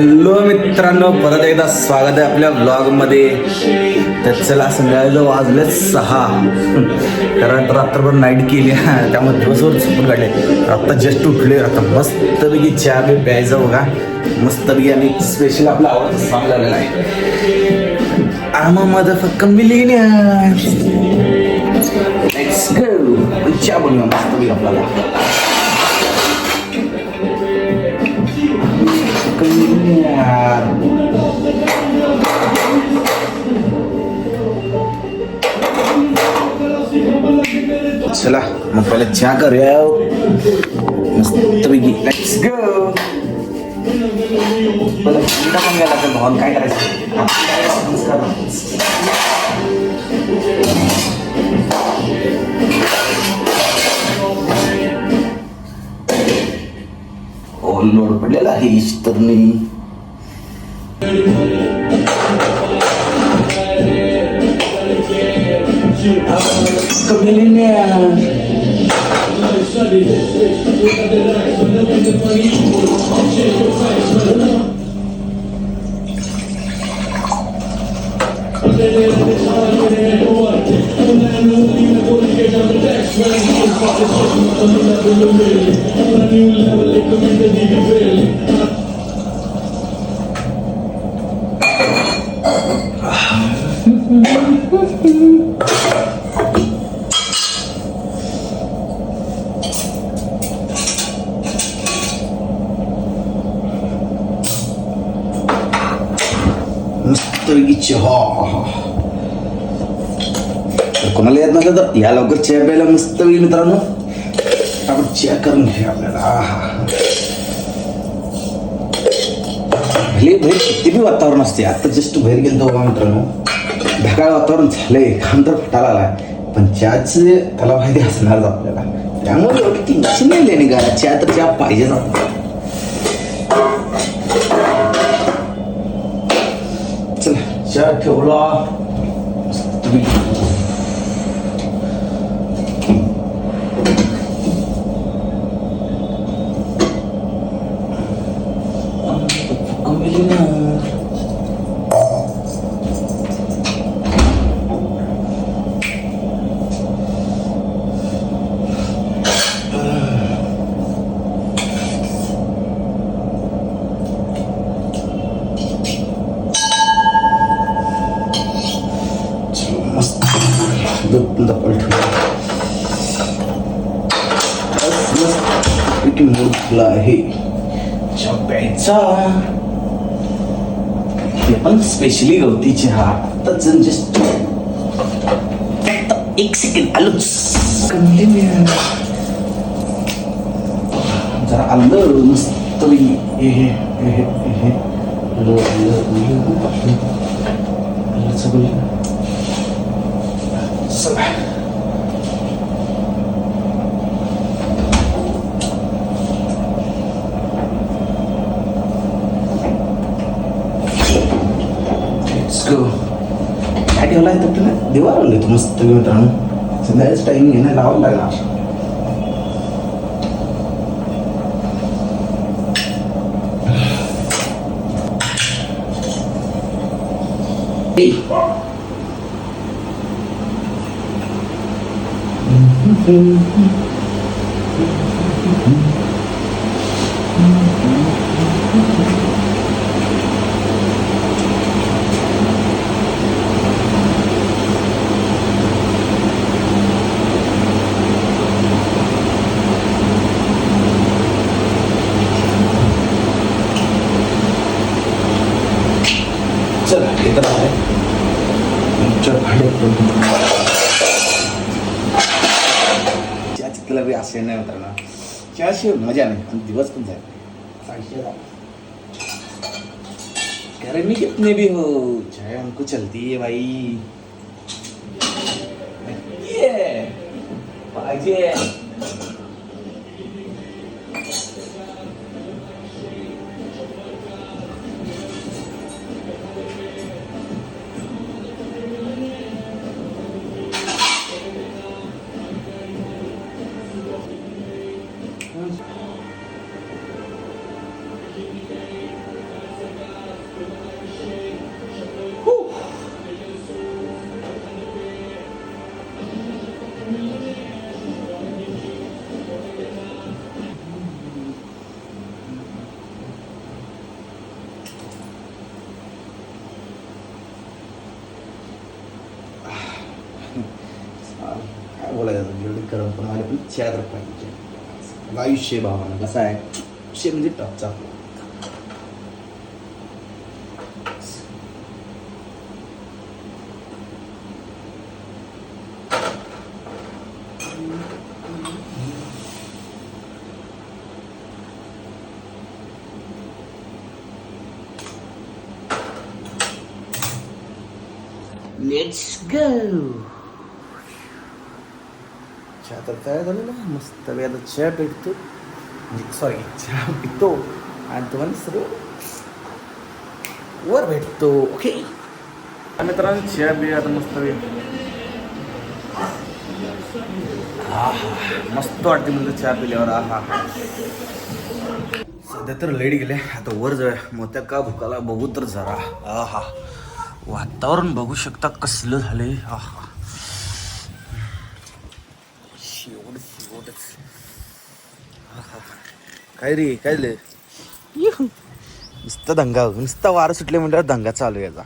Hello मित्रांनो, परत एकदा स्वागत आहे आपल्या ब्लॉगमध्ये. तर चला, संध्याकाळचं वाजले 6. कारण रात्रभर नाईट केली, त्यामुळे दिवसभर झोपून काढले. आता जस्ट उठले. आता मस्तपैकी चहा बी प्यायचं बघा. मस्तपैकी आणि स्पेशल आपला आवडतं सॉंग लावलेला आहे, आमा मदरफक्कर मिलियनेअर्स. Let's go. चहा बनवूया मस्तपैकी आपल्याला. चला मग पहिले चहा करूया मस्तपैकी. Let's go. पण गेला तर भाऊन काय करायचं. लोड पडलेला आहे इस्त्रनी. मस्तपैकी चहा. कोणाला येत नसलं तर या लवकर चहा प्यायला मस्तपैकी मित्रांनो. आपण चहा करून घ्या आपल्याला. भले बाहेर किती बी वातावरण असते. आता जस्ट बाहेर गेलो बघा मित्रांनो, ढगाळ वातावरण झालंय, खान तर फुटाला आलाय, पण चहाच त्याला माहिती असणारच आपल्याला. त्यामुळे एवढी टेन्शन नाही लेणे का. चहा तर चहा पाहिजेच आपल्याला. चला चहा ठेवला. मूडला आहे चहा प्यायचा. ते पण स्पेशली गवती चहा. आता जस्ट एक सेकंड आलोच. जरा आलं मस्त काय ठेवलाय तर तुला देवा लावून देतो मस्त मित्रांनो. संध्याकाळीच टाइम घेणं लावावं लागणार. चला इथं आहे चहाची तुला बी असे नाही होता ना. चहाशिवाय मजा नाही आणि दिवस पण जाए. अरे मी कितने भी हो चाहे हमको चलती है भाई. पाहिजे गरम पण आले पण चहा तर पाहिजे. आयुष्य भावानं कसा आहे विषय म्हणजे टॉपचा. Let's go. चहा तर तयार झालेला मस्त आता चहा पेटतो सॉरी चहा पितो आणि तुम्हाला सर्व वर भेटतो. ओके मित्रांनो चहा बी आता मस्त मस्त वाटते म्हणजे चहा पिल्यावर. सध्या तर लाईट गेले आता वर जाऊया मोत्या का भुकाला बघू तर जरा. वातावरण बघू शकता कसलं झालंय. शेवटच काय रे काय झालं. नुसतं दंगा नुसता वारं सुटले म्हणजे दंगा चालू आहे याचा.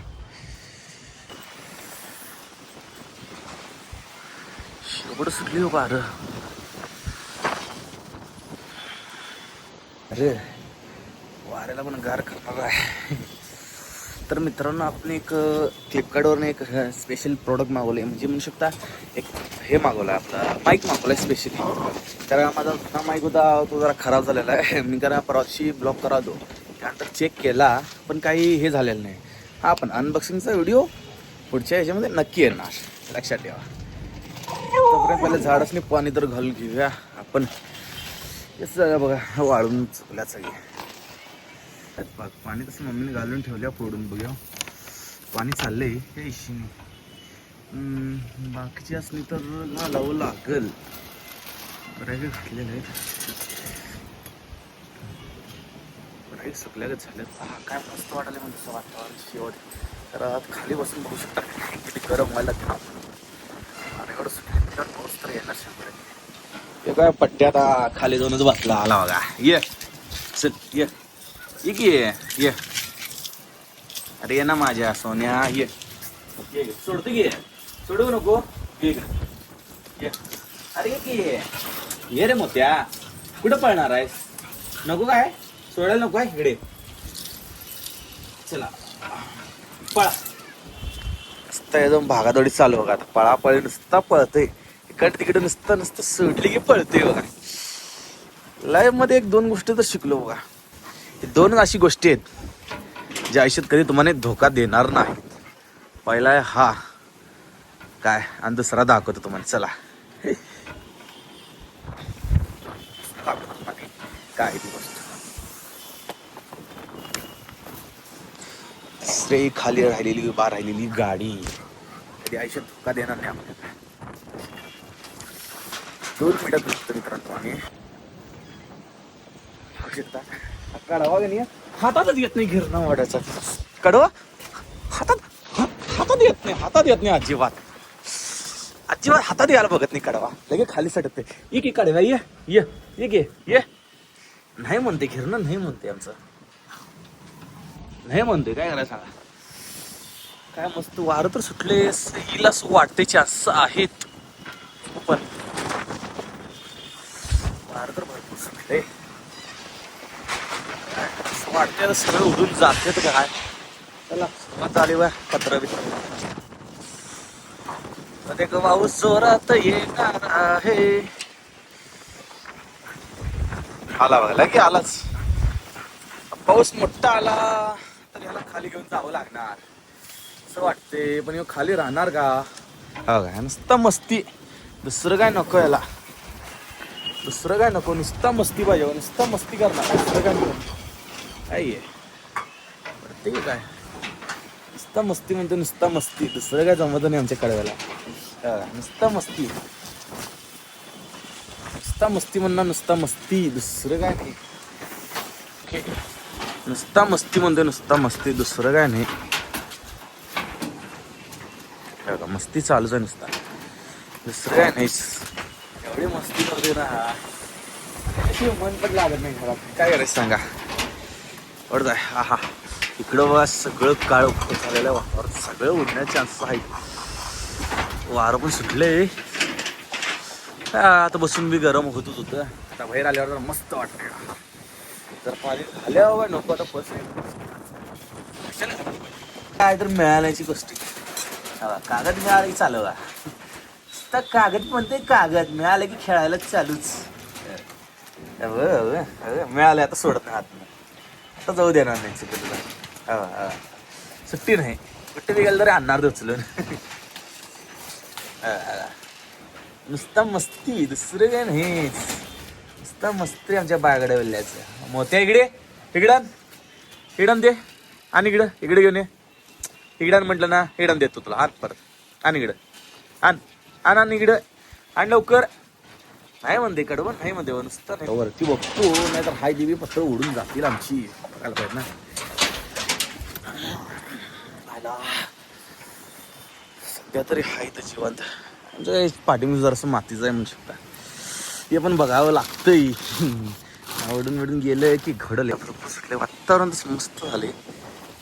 शेवट सुटली हो वारं. अरे वाऱ्याला पण गार करणार आहे. तर मित्रांनो आपण एक फ्लिपकार्टवरून एक स्पेशल प्रोडक्ट मागवलं आहे म्हणजे म्हणू शकता एक हे मागवलं आहे आपला माईक मागवला आहे स्पेशली. कारण माझा जुना माईक होता तो जरा खराब झालेला आहे. मी कारण परवाशी ब्लॉक करा दो त्यानंतर चेक केला पण काही हे झालेलं नाही. हा पण अनबॉक्सिंगचा व्हिडिओ पुढच्या ह्याच्यामध्ये नक्की येणार लक्षात ठेवा. तोपर्यंत पहिले झाडच पाणी तर घालून घेऊया आपण. हे सगळं बघा वाळून चुकल्या सगळी. पाणी तसं मम्मीने घालून ठेवल्या फोडून बघूया पाणी चाललंय काही इश्यू नाही. बाकीची असली तर घालावं लागल. बऱ्याच घातलेलं आहे बऱ्याच सुकल्यागत झालं. काय मस्त वाटायला म्हणजे तसं वातावरण शेवट. तर आत खाली बसून बघू शकता किती गरम व्हायला लागतं आणि एवढं सुकल्या पाऊस तर येणार शंभर. हे काय पट्ट्या आता खाली जाऊनच बसला आला बघा. ये चल ये ये की ये. अरे ये ना माझ्या सोन्या ये सोडतो की सोडू नको ये. अरे ये की ये रे मोत्या कुठं पळणार आहेस. नको काय सोडायला नको आहे इकडे. चला पळा. नुसतं एकदम भागादौडी चालू बघा. आता पळापळी नुसता पळतय इकडे तिकडे नुसतं सोडली की पळते बघा. लाईफ मध्ये एक दोन गोष्टी तर शिकलो बघा. दोन अशी गोष्टी आहेत ज्या आयुष्यात कधी तुम्हाला धोका देणार नाही. पहिला आहे हा काय आणि दुसरा दाखवतो तुम्हाला. चला काय ती गोष्ट. तिसरी खाली राहिलेली उभा राहिलेली गाडी कधी आयुष्यात धोका देणार नाही आपल्याला. 2 मिनिटात बघतो मित्रांनो आम्ही कडवा नाही हातातच येत नाही. गिरणा वाड्याचा कडवा हातात येत नाही अजिबात हातात यायला बघत नाही कडवा. लगे खाली सटकते. ये की कडवा ये ये ये गे ये नाही म्हणते गिरणं नाही म्हणते आमचं नाही म्हणते. काय करायचं सांगा. काय मस्त वारं तर सुटले येईल असं वाटते चान्स आहेत पण वारं तर भरपूर सुटले. वाटते सगळं उडून जाते तर काय. चला सुरुवात आली बा. पत्र एक पाऊस जोरात येणार आहे. आला बघा की आलाच. पाऊस मोठा आला तर याला खाली घेऊन जावं लागणार असं वाटते. पण खाली राहणार का. काय नुसता मस्ती दुसरं काय नको याला. दुसरं काय नको नुसता मस्ती पाहिजे. नुसता मस्ती करणार दुसरं काय नको. काय प्रत्येक काय नुसता मस्ती म्हणतो नुसता मस्ती. दुसरं काय जमत नाही आमच्या कडव्याला. नुसता मस्ती नुसता मस्ती म्हणणार नुसता मस्ती दुसरं काय नाही. नुसता मस्ती म्हणतो नुसता मस्ती दुसरं काय नाही. मस्ती चालूच आहे नुसता दुसरं काय नाही. एवढी मस्ती करते ना मन पण लागत नाही मला. काय करायचं सांगा. पडत आहे हा इकडं बघा सगळं काळ झालेलं आहे. वातावरण सगळं उडण्याचे चान्सेस आहेत. वारं पण सुटले आता बसून बी गरम होतच होतं. आता बाहेर आल्यावर जर मस्त वाटतं. जर पाणी झाल्यावर नको आता बस काय तर मिळाल्याची गोष्टी. कागद मिळाला की चालू का तर कागद म्हणते कागद मिळालं की खेळायला चालूच. मिळालं आता सोडत नाही हात. आता जाऊ देणार नाही सुट्टी तुला. सुट्टी नाही कुठे बी गेलं तरी आणणार ते उचलून. नुसता मस्ती दुसरं काय नाही. नुसता मस्ती आमच्या बागड्या वल्ल्याचं. मोठ्या इकडे इकडं दे आणि इकडे घेऊन ये. इकडं म्हटलं ना इकडं देतो तुला आण परत आणि इकडं आण इकडं आणि लवकर. नाही म्हणते कडवं नाही म्हणते नुसतं नाही वरती बघतो नाही तर हाय देवी पत्र उडून जातील आमची. बघायला पाहिजे ना. सध्या तरी हाय तर जिवंत म्हणजे पाठीमध्ये जरासं मातीचं आहे म्हणू शकता. हे पण बघावं लागतंय. आवडून गेलं की घडलं. सुटले वातावरण तसं मस्त झाले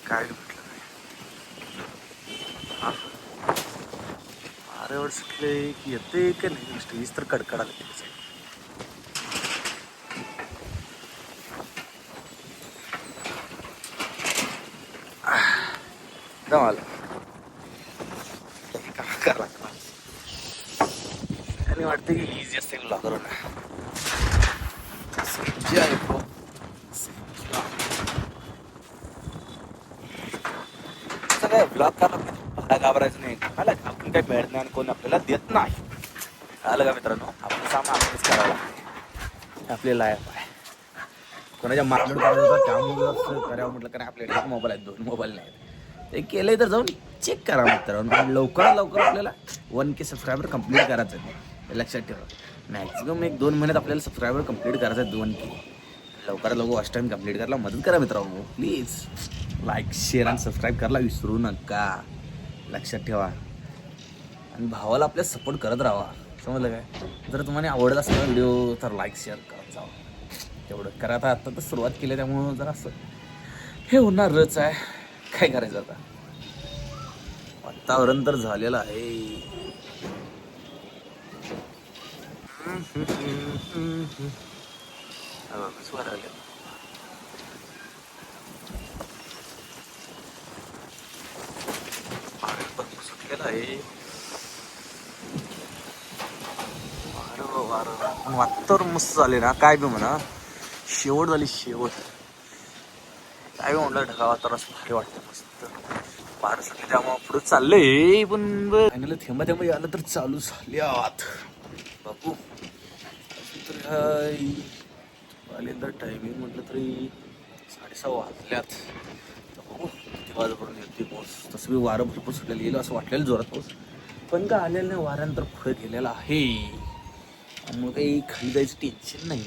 काय म्हटलं अरे एवढं सुटले की येते का नाही गोष्ट वीज तर कडकडाला गेली. जमाल करा आणि वाटतं की इझी असते ब्लॉगर जे आहे सगळं ब्लॉग करायला घाबरायचं नाही. मला आपण काही मिळत नाही आणि कोण आपल्याला देत नाही. आलं का मित्रांनो आपलं सामान आपणच करावं लागते. आपले लायक आहे कोणाच्या मागणं करायचं त्यामुळे करावं म्हटलं कारण आपल्याला एक मोबाईल आहेत 2 मोबाईल नाही. ते केलंय तर जाऊन चेक करा मित्रांनो. लवकरात लवकर आपल्याला 1K सबस्क्रायबर कंप्लीट करायचं आहे. हे लक्षात ठेवा. मॅक्झिमम 1-2 महिन्यात आपल्याला सबस्क्रायबर कंप्लीट करायचं आहे 2K. लवकरात लवकर वॉच टाईम कंप्लीट करायला मदत करा मित्रांनो प्लीज. लाईक शेअर आणि सबस्क्राईब करायला विसरू नका. लक्षात ठेवा आणि भावाला आपल्या सपोर्ट करत राहा. समजलं काय. जर तुम्हाला आवडत असेल व्हिडिओ तर लाईक शेअर करत जावा. तेवढं करा. आता तर सुरुवात केली त्यामुळं जरा असं हे होणारच आहे. काय करायचं आता वातावरण तर झालेलं आहे. सुटलेलं आहे वारं. वातावरण मस्त झाले ना काय बी म्हणा. शेवट झाली शेवट. काय बी म्हटलं ढगा वातावरण असं भारी वाटतं मस्त. वारं सुटले त्यामुळे पुढे चाललंय पण फायनली थेंबा आलं तर चालू झाल्यात बापू. तर आले तर टायमिंग म्हटलं तरी 6:30 वाजल्यात. बघू किती वाजेपर्यंत येते पाऊस. तसं बी वारं भरपूर सुटलेलं गेलं असं वाटलेलं जोरात पाऊस पण का आलेलं नाही. वाऱ्यानंतर पुढे गेलेला आहे मग काही खाली जायचं टेन्शन नाही.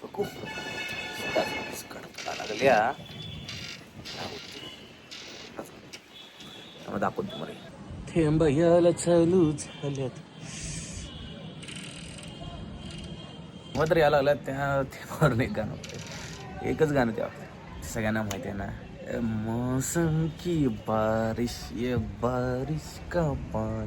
बघू कडकडा लागल्या दाखवतो तुम्हाला. थेंब यायला चालू झाल्यात मग तर यायला लागल्यात. त्या थेंबावर एक गाणं होतं. एकच गाणं त्या सगळ्यांना माहिती आहे ना. मौसम की बारिश ये बारिश का पानी.